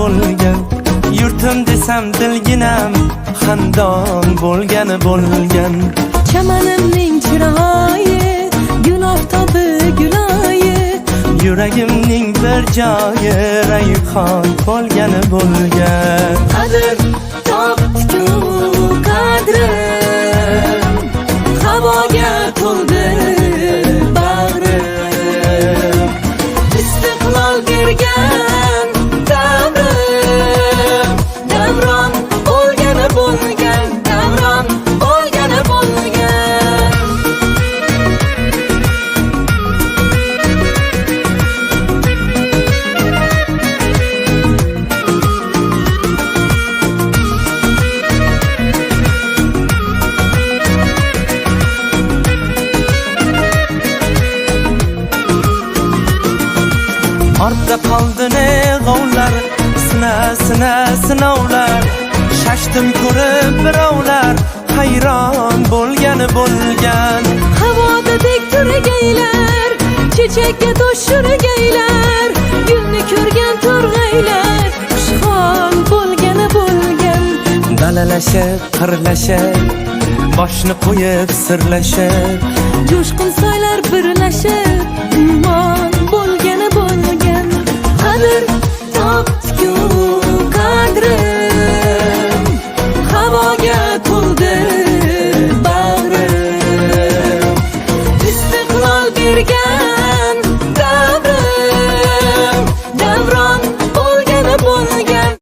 bo'lgan. Yurtim desam dilginam xandon bo'lgan. Chamanimning chiroyi gul oftobi guloyi, Yuragimning bir joyi rayhon bo'lgan. qadr topdi-ku qadrim, havoga to'ldi bag'rim. Istiqlol bergan davrim, davron bo'lgan, davron bo'lgan. Ortda qoldi ne g'ovlar, sinovlar. Shashtim ko'rib birovlar, hayron bo'lgan. Havoda tek turgaylar, chechakka tosh surgaylar, gulni ko'rgan to'rg'aylar, xushhol bo'lgan. Dalalashib, qirlashib, boshni qo'yib sirlashib, Jo'shqin soylar birlashib,